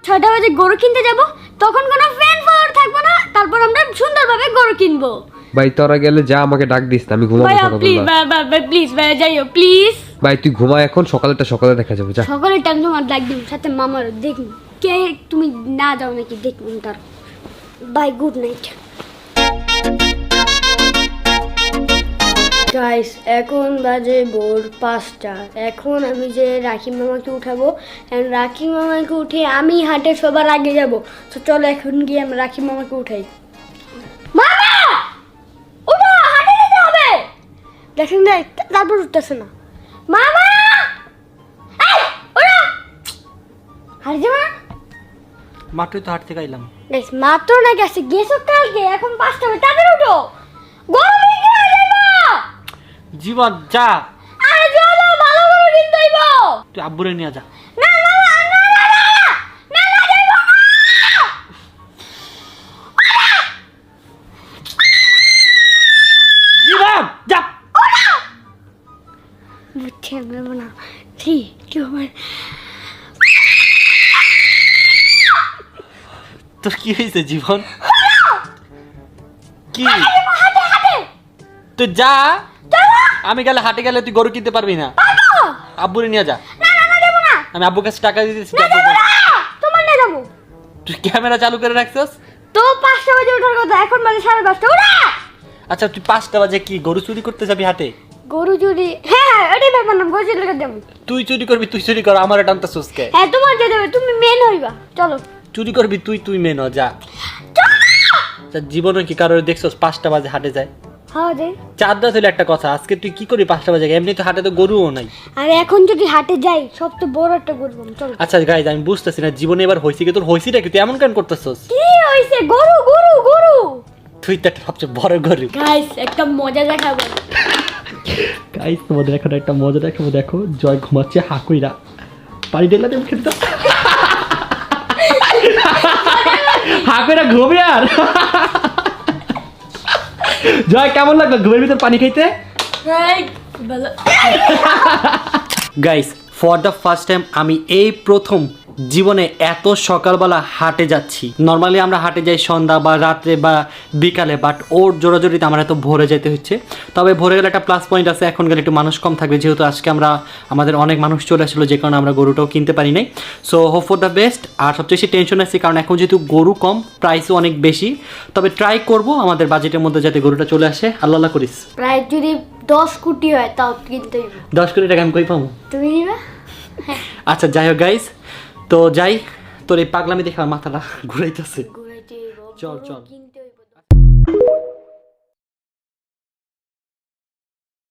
6টা বাজে গরু কিনতে যাব, তখন কোনো ফ্যান ফলোয়ার থাকবে না, তারপর আমরা সুন্দরভাবে গরু কিনবো। ভাই তোরা গেলে যা, আমাকে ডাক দিস না, আমি ঘুমাবো ভাইয়া প্লিজ, সকালবেলা। ভাই প্লিজ, ভাইয়া যাইও প্লিজ। ভাই তুই ঘুমা এখন, সকালে দেখা যাবে, যা। সকালে টাইম তোমার ডাক দিব, সাথে মামার দেখুন কে তুমি না যাও নাকি দেখুন তার। Bye, good night guys. এখন বাজে ভোর 5টা। এখন আমি যে রাখি মামাকে উঠাবো, রাখি মামাকে উঠে আমি হাটে সবার আগে যাব। তো চলো এখন গিয়ে আমরা রাখি মামাকে উঠাই। মামা উঠো, হাটে যেতে হবে। দেখেন দেখ, তারপর উঠতেছে না। মামা এই ওরা হাটে যাবো না? মাত্রই তো হাট থেকে আইলাম। গাইস মাত্র না গেছো কালকে, এখন 5টা বাজে, তাড়াতাড়ি উঠো, গরম হয়ে যাবে। জীবন যা, আরে চলো, ভালো করে কিনতে হইব। তুই আব্বুরে নিয়ে যা। না না না না না না না না যাইবো না। জীবন যা। বুঝছি আমি না। 3 2 1। তোর কি হয়েছে জীবন? কি তুই যা, আমি গেলে হাটে গেলে তুই গরু কিনতে পারবি না। আব্বুরে নিয়ে যা। না না না দেব না। আমি আব্বুর কাছে টাকা দিয়ে দিয়েছি। না দেব না, তোমার না যাবো। তুই ক্যামেরা চালু করে রাখছিস? তো 5টা বাজে ওঠার কথা, এখন বাজে 5:30। ওরা আচ্ছা তুই 5টা বাজে কি গরু চুরি করতে যাবি হাটে? গরু চুরি, হ্যাঁ এটাই ব্যাপার না, গরু চুরি দেব। তুই চুরি করবি, তুই চুরি কর, আমার টানতা সুসকে। হ্যাঁ তোমার দিয়ে দেবে, তুমি মেন হইবা। চলো চুরি করবি তুই মেন হ, যা। জীবনে কি কারোর দেখছস 5টা বাজে হাটে যায়? হ্যাঁ দে। চাঁদরা ছিল একটা কথা, আজকে তুই কি করবি 5টা বাজে? এমনি তো হাটে তো গরুও নাই। আর এখন যদি হাটে যাই, সবচেয়ে বড় একটা গরু পাবো। চলো। আচ্ছা গাইজ, আমি বুঝতেছি না জীবনে এবার হয়েছে কি, তোর হয়েছিটা কি? তুই এমন কেন করতেছস? কি হইছে? গরু গরু গরু। তুই তো একটা সবচেয়ে বড় গরু। গাইস একটা মজা দেখাবো। গাইজ তোমাদের এখন একটা মজা দেখাবো, দেখো জয় ঘুমাচ্ছে হাকুইরা পানি ঢেলা দেব খেতে। হাকুইরা ঘুমে আর জয় কেমন লাগলো ঘুমের ভিতর পানি খাইতে? Guys for the first time আমি এই প্রথম জীবনে এত সকালবেলা হাটে যাচ্ছি। নর্মালি আমরা হাটে যাই সন্ধ্যা বা রাত্রে বা বিকালে, বাট ওর জোরাজোরিতে আমার এত ভোরে যেতে হচ্ছে। তবে ভোরে গেলে একটা প্লাস পয়েন্ট আছে, এখন গেলে একটু মানুষ কম থাকবে, যেহেতু আজকে আমাদের অনেক মানুষ চলে আসলো, যে কারণে আমরা গরুটাও কিনতে পারি নাই। So hope for the best. আর সবচেয়ে বেশি টেনশন আছে কারণ এখন যেহেতু গরু কম, প্রাইসও অনেক বেশি। তবে ট্রাই করব আমাদের বাজেটের মধ্যে যাতে গরুটা চলে আসে, আল্লাহ করিস। প্রায় যদি 10 কোটি হয় তাও কিনতে হইব। 10 কোটি টাকা আমি কই পাবো? তুমি নিবা? আচ্ছা যাই হোক গাইস, তো যাই, তোর এই পাগলামি দেখে আমার মাথাটা ঘুরাইতেছে। ঘুরাইতে হইব। চল।